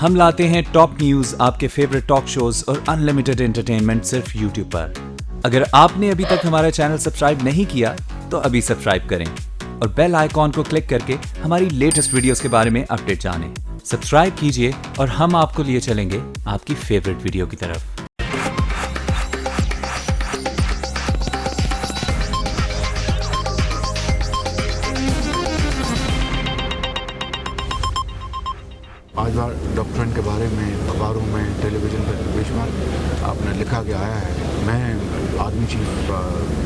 हम लाते हैं top news, आपके फेवरेट टॉक शोज और अनलिमिटेड एंटरटेनमेंट सिर्फ यूट्यूब पर। अगर आपने अभी तक हमारा चैनल सब्सक्राइब नहीं किया तो अभी सब्सक्राइब करें और बेल आइकॉन को क्लिक करके हमारी लेटेस्ट वीडियोस के बारे में अपडेट जानें। सब्सक्राइब कीजिए और हम आपको लिए चलेंगे आपकी फेवरेट वीडियो की तरफ। आज बार डॉक्टरन के बारे में अखबारों में, टेलीविज़न पर बेशुमार आपने लिखा गया आया है। मैं आर्मी चीफ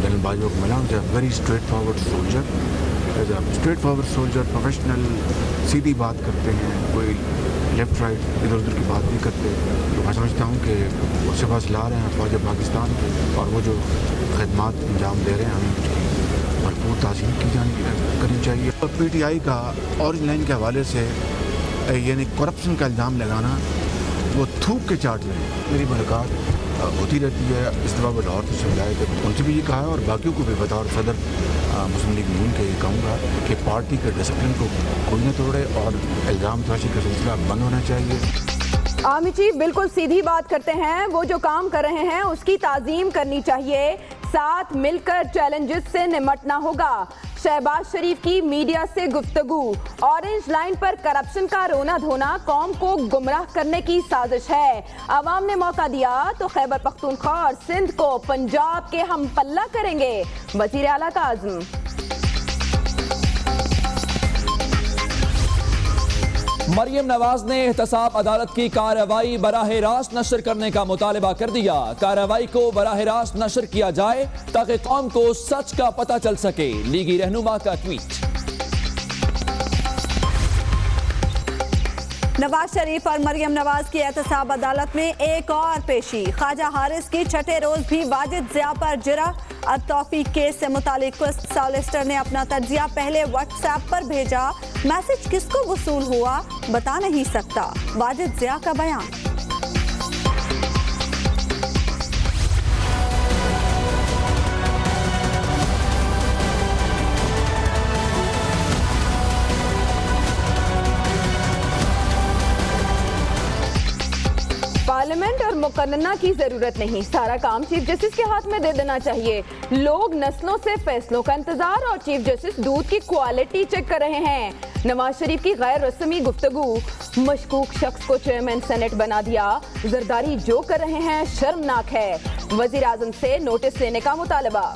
जनरल बाजवा को मिला हूँ। Very straightforward soldier, as a straightforward soldier, professional, सीधी बात करते हैं, कोई लेफ्ट राइट इधर उधर की बात नहीं करते। तो मैं समझता हूँ कि वो सिफा ला रहे हैं फ़ौज पाकिस्तान और वो जो खदमात अंजाम दे रहे हैं हमें उसकी भरपूर ताज़ीम की करनी चाहिए। PTI का ऑरेंज लाइन के हवाले से यानी करप्शन का इल्ज़ाम लगाना, वो थूक के चाट लें। मेरी मुलाकात होती रहती है, इस दफ़ा वो लाहौर से समझाए थे, उनसे भी ये कहा है और बाकियों को भी बतौर सदर मुस्लिम लीग नून के ये कहूँगा कि पार्टी के डिसिप्लिन को कोई न तोड़े और इल्ज़ाम तराशी का सिलसिला बंद होना चाहिए। आर्मी चीफ बिल्कुल सीधी बात करते हैं, वो जो काम कर रहे हैं उसकी ताज़ीम करनी चाहिए, साथ मिलकर चैलेंजेस से निपटना होगा। शहबाज शरीफ की मीडिया से गुफ्तगू, ऑरेंज लाइन पर करप्शन का रोना धोना कौम को गुमराह करने की साजिश है। अवाम ने मौका दिया तो खैबर पख्तूनख्वा और सिंध को पंजाब के हम पल्ला करेंगे, वजीर आला का आज़म। मरियम नवाज ने एहतसाब अदालत की कार्रवाई बराह रास्त नशर करने का मुतालबा कर दिया। कार्रवाई को बराह रास्त नशर किया जाए ताकि कौम को सच का पता चल सके, लीगी रहनुमा का ट्वीट। नवाज शरीफ और मरियम नवाज की एहतसाब अदालत में एक और पेशी। ख्वाजा हारिस की छठे रोज भी वाजिद ज़िया पर जिरा। तौफीक केस से मुतालिक सॉलिसिटर ने अपना तजिया पहले व्हाट्सएप पर भेजा, मैसेज किसको वसूल हुआ बता नहीं सकता, वाजिद ज़िया का बयान। पार्लियामेंट और मुकन्ना की जरूरत नहीं, सारा काम चीफ जस्टिस के हाथ में दे देना चाहिए। लोग नस्लों से फैसलों का इंतजार और चीफ जस्टिस दूध की क्वालिटी चेक कर रहे हैं। नवाज शरीफ की गैर रस्मी गुफ्तगू, मशकूक शख्स को चेयरमैन सेनेट बना दिया, जरदारी जो कर रहे हैं शर्मनाक है, वजीर आजम से नोटिस लेने का मुतालबा।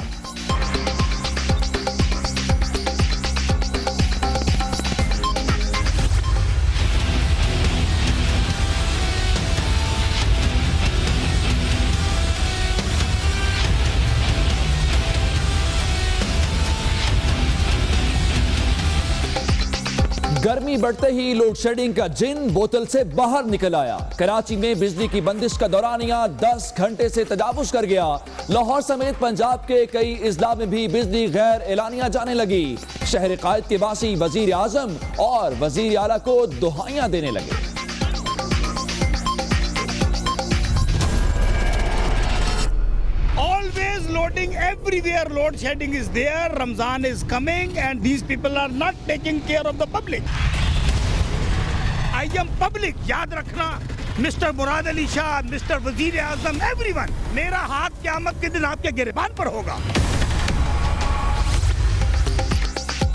गर्मी बढ़ते ही लोड शेडिंग का जिन बोतल से बाहर निकल आया। कराची में बिजली की बंदिश का दौरानिया 10 घंटे से तजावुज कर गया। लाहौर समेत पंजाब के कई अजला में भी बिजली गैर एलानिया जाने लगी। शहर कायद के वासी वजीर आजम और वजीर आला को दुहाइयां देने लगे। Loading everywhere, load shedding is there, Ramzan is coming and these people are not taking care of the public. I am public, याद रखना, Mr. मुराद अली शाह, Mr. वजीर आजम, everyone, मेरा हाथ क़यामत के दिन आपके गिरबान पर होगा।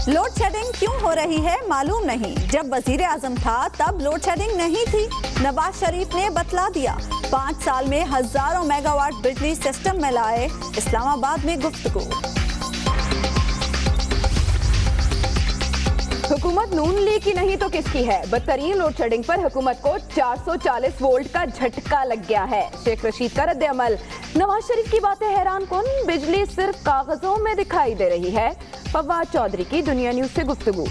लोड शेडिंग क्यों हो रही है मालूम नहीं, जब वजीर आजम था तब लोड शेडिंग नहीं थी। नवाज शरीफ ने बतला दिया, 5 साल में हजारों मेगावाट बिजली सिस्टम में लाए। इस्लामाबाद में गुफ्तगू। हुकूमत नून लीग की नहीं तो किसकी है? बदतरीन लोड शेडिंग पर हुकूमत को 440 वोल्ट का झटका लग गया है। शेख रशीद का रद्द अमल। नवाज शरीफ की बातें हैरान कुन, बिजली सिर्फ कागजों में दिखाई दे रही है। फवाद चौधरी की दुनिया न्यूज से गुफ्तगू।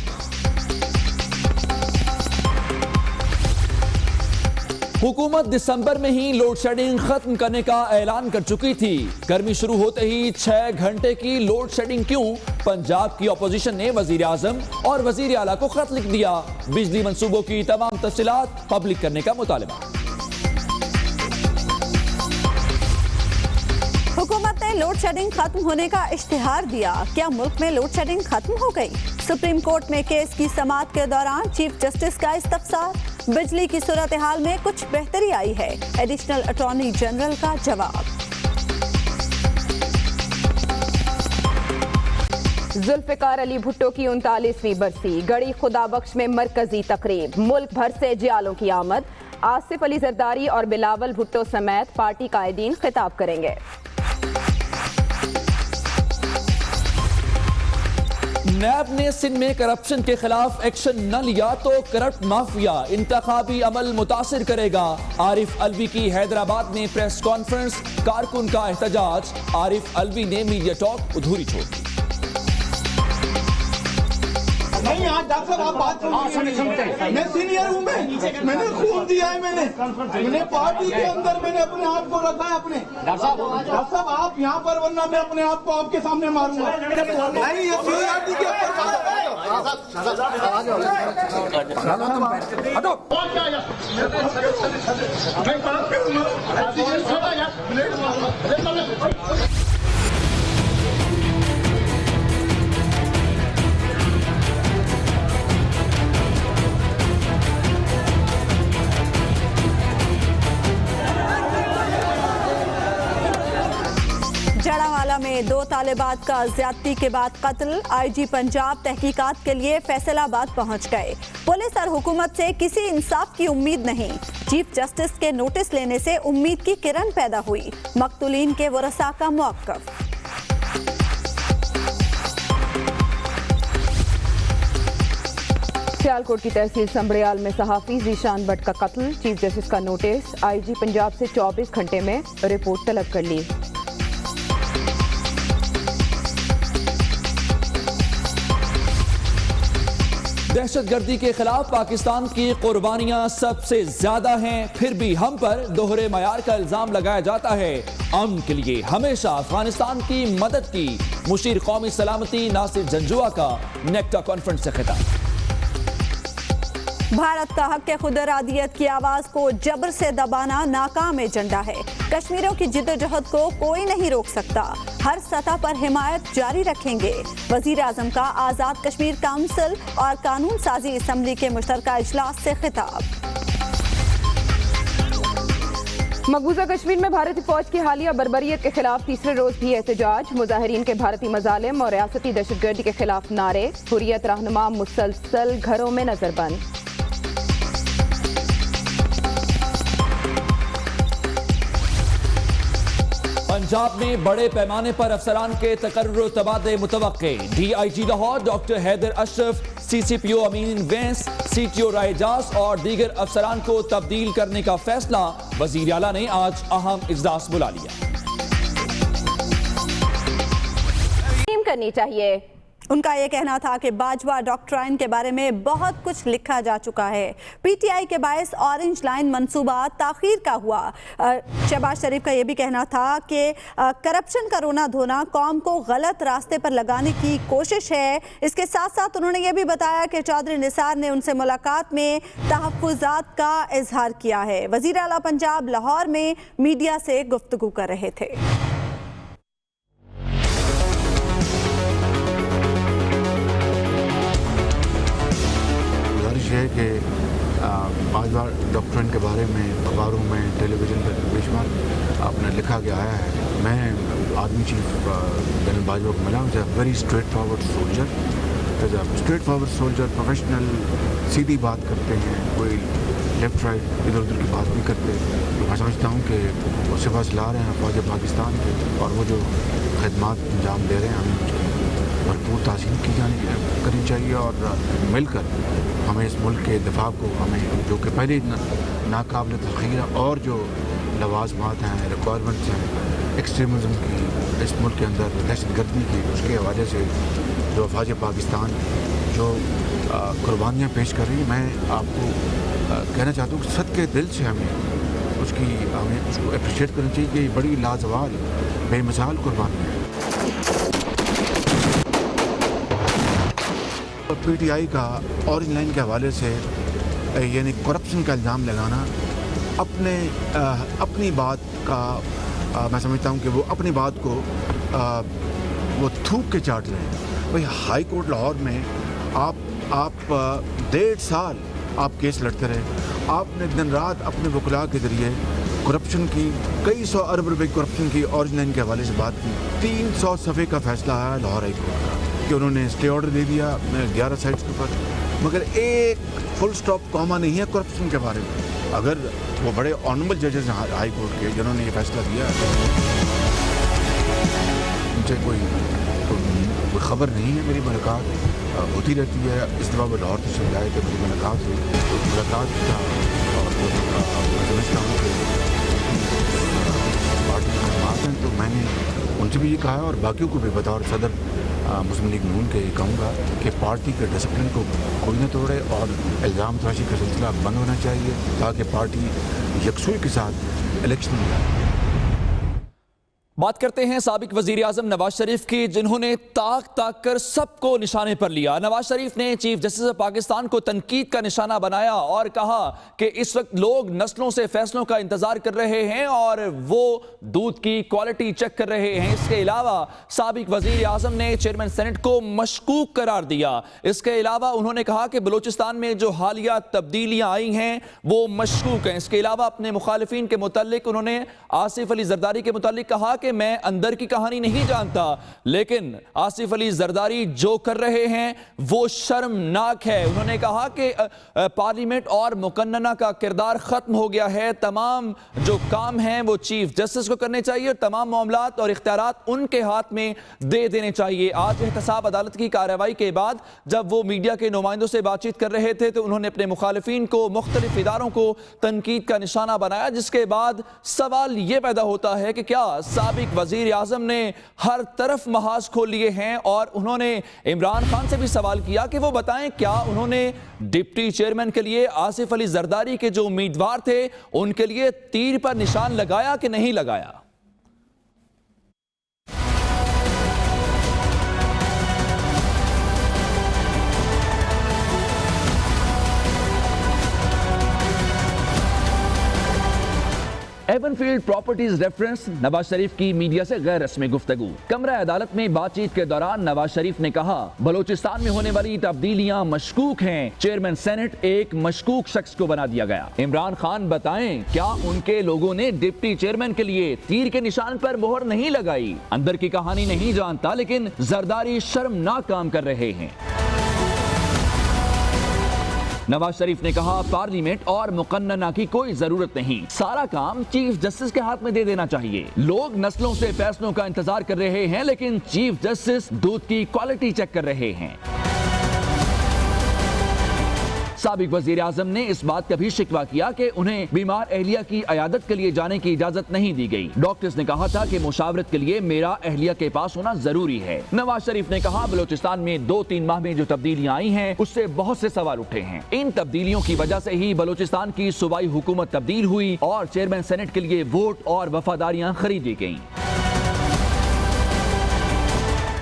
हुकूमत दिसंबर में ही लोड शेडिंग खत्म करने का ऐलान कर चुकी थी। गर्मी शुरू होते ही 6 घंटे की लोड शेडिंग क्यों? पंजाब की अपोजिशन ने वजीर आजम और वजीर आला को खत लिख दिया। बिजली मंसूबों की तमाम तफसीलात पब्लिक करने का मुतालबा। हुकूमत ने लोड शेडिंग खत्म होने का इश्तिहार दिया। क्या मुल्क में लोड शेडिंग खत्म हो गई? सुप्रीम कोर्ट में केस की समाअत के दौरान चीफ जस्टिस का इस्तफसार। बिजली की सूरत हाल में कुछ बेहतरी आई है, एडिशनल अटॉर्नी जनरल का जवाब। जुल्फिकार अली भुट्टो की 39वीं बरसी, गड़ी खुदाबख्श में मरकजी तकरीब, मुल्क भर से जियालों की आमद। आसिफ अली जरदारी और बिलावल भुट्टो समेत पार्टी कायदीन खिताब करेंगे। नैब ने सिंध में करप्शन के खिलाफ एक्शन न लिया तो करप्ट माफिया इंतखाबी अमल मुतासिर करेगा। आरिफ अलवी की हैदराबाद में प्रेस कॉन्फ्रेंस, कारकुन का एहतजाज। आरिफ अलवी ने मीडिया टॉक अधूरी छोड़ दी। नहीं आज डॉक्टर साहब आप बात सुनिए, मैं सीनियर हूँ, मैंने खून दिया है, मैंने पार्टी के अंदर मैंने अपने आप को रखा है। अपने डॉक्टर साहब आप यहाँ पर, वरना मैं अपने आप को आपके सामने मारूंगा। नहीं ये सीनियरिटी के ऊपर जड़ावाला में 2 तालिबात का ज्यादती के बाद कत्ल। आईजी पंजाब तहकीकात के लिए फैसलाबाद पहुंच गए। पुलिस और हुकूमत से किसी इंसाफ की उम्मीद नहीं। चीफ जस्टिस के नोटिस लेने से उम्मीद की किरण पैदा हुई। मकतूलीन के वरसा का मौक़िफ़। सियालकोट की तहसील संबड़ियाल में सहाफी जीशान भट्ट का कत्ल। चीफ जस्टिस का नोटिस। आईजी पंजाब से 24 घंटे में रिपोर्ट तलब कर ली। दहशतगर्दी के खिलाफ पाकिस्तान की कुर्बानियां सबसे ज्यादा हैं, फिर भी हम पर दोहरे मयार का इल्जाम लगाया जाता है। अमन के लिए हमेशा अफगानिस्तान की मदद की। मुशीर कौमी सलामती नासिर जंजुआ का नेक्टा कॉन्फ्रेंस से खिताब। भारत का हक खुद इरादियत की आवाज को जबर से दबाना नाकाम एजेंडा है। कश्मीरियों की जिद्दोजहद को कोई नहीं रोक सकता। हर सतह पर हिमायत जारी रखेंगे। वजीर आजम का आजाद कश्मीर काउंसिल और कानून साजी असम्बली के मुश्तरका इजलास से खिताब। मकबूजा कश्मीर में भारतीय फौज की हालिया बर्बरियत के खिलाफ तीसरे रोज भी एहतजाज। मुजाहिरीन के भारतीय मजालिम और रियासती दहशतगर्दी के खिलाफ नारे। हुर्रियत रहनुमा मुसलसल घरों में नजरबंद। पंजाब में बड़े पैमाने पर अफसरान के तकर्रुर तबादले मुतवक्के। DIG Lahore doctor Haider Ashraf, CCPO Ameen Wains, CTO रायजास और दीगर अफसरान को तब्दील करने का फैसला। वजीर आला ने आज अहम इजलास बुला लिया। करनी चाहिए। उनका ये कहना था कि बाजवा डॉक्ट्राइन के बारे में बहुत कुछ लिखा जा चुका है। PTI के बायस ऑरेंज लाइन मंसूबा ताखीर का हुआ। शहबाज शरीफ का ये भी कहना था कि करप्शन का रोना धोना कौम को गलत रास्ते पर लगाने की कोशिश है। इसके साथ साथ उन्होंने ये भी बताया कि चौधरी निसार ने उनसे मुलाकात में तहफ़्फ़ुज़ात का इजहार किया है। वज़ीर आला पंजाब लाहौर में मीडिया से गुफ्तगू कर रहे थे। है कि बार डॉक्ट्रिन के बारे में अखबारों में, टेलीविज़न पर बेशुमार आपने लिखा गया आया है। मैं आर्मी चीफ जनरल बाजवा को मिला। Very straightforward soldier, professional, सीधी बात करते हैं, कोई लेफ्ट राइट इधर उधर की बात नहीं करते। तो मैं समझता हूँ कि वो सिफा ला रहे हैं फौज पाकिस्तान के, और वो जो खदमात अंजाम दे रहे हैं हमें उसकी भरपूर तासीन करनी चाहिए। और मिलकर हमें इस मुल्क के दिफा को, हमें जो कि पहले नाकाबिल तख़ीर और जो लवाजमात हैं, रिक्वायरमेंट्स हैं एक्सट्रीमिज़म की इस मुल्क के अंदर, दहशतगर्दी की, उसके हवाले से जो फ़ौज पाकिस्तान जो कुर्बानियाँ पेश कर रही है, मैं आपको कहना चाहता हूँ कि सद के दिल से हमें उसको अप्रिशिएट करना चाहिए कि बड़ी लाजवाब बेमिसाल कुर्बानियाँ हैं। PTI का ऑरेंज लाइन के हवाले से यानी करप्शन का इल्ज़ाम लगाना अपनी बात का मैं समझता हूँ कि वो अपनी बात को वो थूक के चाट रहे हैं। भाई हाई कोर्ट लाहौर में आप 1.5 साल आप केस लड़ते रहे आपने दिन रात अपने वकला के जरिए करप्शन की, कई सौ अरब रुपए करप्शन की ऑरिजिन के हवाले से बात की। 300 सफ़े का फैसला आया लाहौर हाई कोर्ट का कि उन्होंने स्टे ऑर्डर दे दिया 11 साइट्स के ऊपर, मगर एक फुल स्टॉप कॉमा नहीं है करप्शन के बारे में। अगर वो बड़े ऑनरेबल जजेस हैं हाई कोर्ट के जिन्होंने ये फैसला दिया, उनसे कोई खबर नहीं है। मेरी मुलाकात होती रहती है, इस दफ़ा वो लाहौर से समझाए कि मेरी मुलाकात हुई, मुलाकात था और मैं समझता हूँ कि पार्टी के खदमात हैं, तो मैंने उनसे भी ये कहा और बाकियों को भी बतौर सदर मुस्लिम लीग नून के कहूँगा कि पार्टी के डिसिप्लिन को कोई न तोड़े और इल्ज़ाम तराशी का सिलसिला बंद होना चाहिए ताकि पार्टी यकसुई के साथ इलेक्शन में। बात करते हैं साबिक वजीर आजम नवाज शरीफ की, जिन्होंने ताक कर सबको निशाने पर लिया। नवाज शरीफ ने चीफ जस्टिस ऑफ पाकिस्तान को तनकीद का निशाना बनाया और कहा कि इस वक्त लोग नस्लों से फैसलों का इंतजार कर रहे हैं और वो दूध की क्वालिटी चेक कर रहे हैं। इसके अलावा साबिक वजीर आजम ने चेयरमैन सेनेट को मशकूक करार दिया। इसके अलावा उन्होंने कहा कि बलूचिस्तान में जो हालिया तब्दीलियां आई हैं वो मशकूक हैं। इसके अलावा अपने मुखालिफिन के मुतालिक उन्होंने आसिफ अली जरदारी के मुतालिक कहा कि मैं अंदर की कहानी नहीं जानता, लेकिन आसिफ अली जरदारी जो कर रहे हैं वो शर्मनाक है। उन्होंने कहा कि पार्लियामेंट और मुकन्नना का किरदार खत्म हो गया है, तमाम जो काम हैं वो चीफ जस्टिस को करने चाहिए और तमाम मामलात और इख्तियारात उनके हाथ में दे देने चाहिए। आज एहतसाब अदालत की कार्रवाई के बाद जब वो मीडिया के नुमाइंदों से बातचीत कर रहे थे तो उन्होंने अपने मुखालिफिन को, मुख्तलिफ इदारों को तनकीद का निशाना बनाया, जिसके बाद सवाल ये पैदा होता है कि क्या साबिक वजीर आजम ने हर तरफ महाज खोल लिए हैं। और उन्होंने इमरान खान से भी सवाल किया कि वो बताएं क्या उन्होंने डिप्टी चेयरमैन के लिए आसिफ अली जरदारी के जो उम्मीदवार थे उनके लिए तीर पर निशान लगाया कि नहीं लगाया। Avenfield properties reference, Nawaz Sharif की मीडिया से गैर रस्मी गुफ्तगू। कमरा अदालत में बातचीत के दौरान नवाज शरीफ ने कहा बलूचिस्तान में होने वाली तब्दीलियां मशकूक हैं। चेयरमैन सेनेट एक मशकूक शख्स को बना दिया गया। इमरान खान बताएं क्या उनके लोगों ने डिप्टी चेयरमैन के लिए तीर के निशान पर मोहर नहीं लगाई। अंदर की कहानी नहीं जानता, लेकिन जरदारी शर्मनाक काम कर रहे हैं। नवाज शरीफ ने कहा पार्लियामेंट और मुकन्नना की कोई जरूरत नहीं, सारा काम चीफ जस्टिस के हाथ में दे देना चाहिए। लोग नस्लों से फैसलों का इंतजार कर रहे हैं, लेकिन चीफ जस्टिस दूध की क्वालिटी चेक कर रहे हैं। साबिक वजीर आजम ने इस बात का भी शिकवा किया कि उन्हें बीमार अहलिया की अयादत के लिए जाने की इजाजत नहीं दी गई। डॉक्टर्स ने कहा था कि मुशावरत के लिए मेरा अहलिया के पास होना जरूरी है। नवाज शरीफ ने कहा बलूचिस्तान में 2-3 माह में जो तब्दीलियां आई हैं उससे बहुत से सवाल उठे हैं। इन तब्दीलियों की वजह से ही बलूचिस्तान की सूबाई हुकूमत तब्दील हुई और चेयरमैन सेनेट के लिए वोट और वफादारियां खरीदी गईं।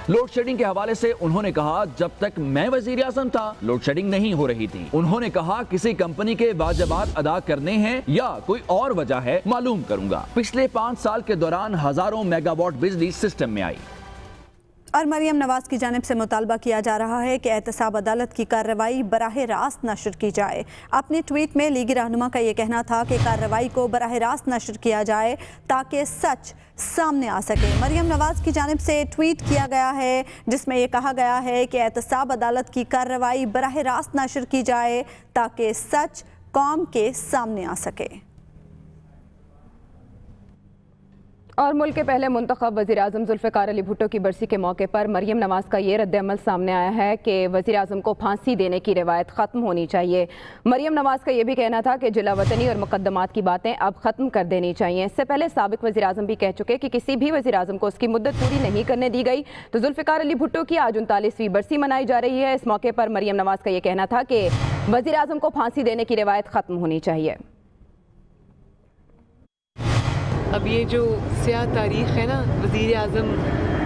लोड शेडिंग के हवाले से उन्होंने कहा जब तक मैं वजीर आजम था लोड शेडिंग नहीं हो रही थी। उन्होंने कहा किसी कंपनी के वाजिबात अदा करने हैं या कोई और वजह है मालूम करूंगा। पिछले 5 साल के दौरान हजारों मेगावाट बिजली सिस्टम में आई। और मरियम नवाज की जानिब से मुतालबा किया जा रहा है कि एहतसाब अदालत की कार्रवाई बराह रास्त नशर की जाए। अपने ट्वीट में लीगी रहनुमा का ये कहना था कि कार्रवाई को बराह रास्त नशर किया जाए ताकि सच सामने आ सके। मरियम नवाज की जानिब से ट्वीट किया गया है जिसमें यह कहा गया है कि एहतसाब अदालत की कार्रवाई बराह रास्त नशर की जाए ताकि सच कौम के सामने आ सके। और मुल्क के पहले मुंतखब वज़ीर आज़म जुल्फ़िकार अली भुट्टो की बरसी के मौके पर मरियम नवाज का ये रद्द-ए-अमल सामने आया है कि वज़ीर आज़म को फांसी देने की रिवायत ख़त्म होनी चाहिए। मरियम नवाज का ये भी कहना था कि जिला वतनी और मुकद्दमात की बातें अब ख़त्म कर देनी चाहिए। इससे पहले साबिक वज़ीर आज़म भी कह चुके कि किसी भी वज़ीर आज़म को उसकी मुद्दत पूरी नहीं करने दी गई। तो जुल्फ़िकार अली भुट्टो की आज 39वीं बरसी मनाई जा रही है। इस मौके पर मरियम नवाज का ये कहना था कि वज़ीर आज़म को फांसी देने की रिवायत ख़त्म होनी चाहिए। अब ये जो स्याह तारीख़ है ना, वज़ीर आज़म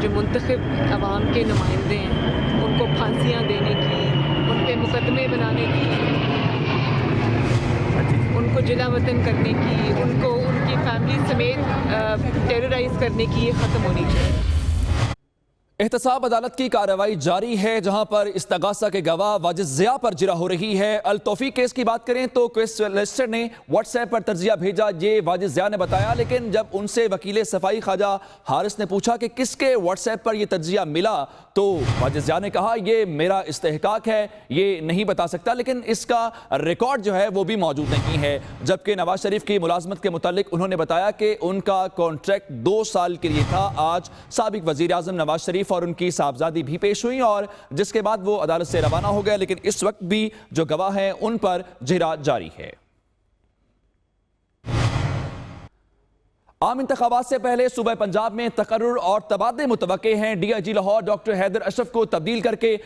जो मुंतखब अवाम के नुमाइंदे हैं उनको फांसियाँ देने की, उन पे मुकदमे बनाने की, उनको जिला वतन करने की, उनको उनकी फैमिली समेत टेरराइज़ करने की, ये ख़त्म होनी चाहिए। एहतसाब अदालत की कार्रवाई जारी है, जहां पर इस्तगासा के गवाह वाजिद ज़िया पर जिरा हो रही है। अल तौफीक केस की बात करें तो केस सॉलिसिटर ने व्हाट्सएप पर तर्जिया भेजा, ये वाजिद ज़िया ने बताया। लेकिन जब उनसे वकील सफाई ख्वाजा हारिस ने पूछा कि किसके व्हाट्सएप पर यह तर्जिया मिला, तो वाजिद ज़िया ने कहा यह मेरा इस्तेहकाक है, ये नहीं बता सकता, लेकिन इसका रिकॉर्ड जो है वो भी मौजूद नहीं है। जबकि नवाज शरीफ की मुलाजमत के मुतालिक उन्होंने बताया कि उनका कॉन्ट्रैक्ट 2 साल के लिए था। आज साबिक वजीर आजम नवाज शरीफ और उनकी साहबजादी भी पेश हुई और जिसके बाद वो अदालत से रवाना हो गए, लेकिन इस वक्त भी जो गवाह हैं उन पर जिरा जारी है। आम इंतखाबात से पहले सूबे पंजाब में तकर्रुर और तबादले मुतवक्के हैं। DIG लाहौर डॉक्टर हैदर अशरफ को तब्दील करके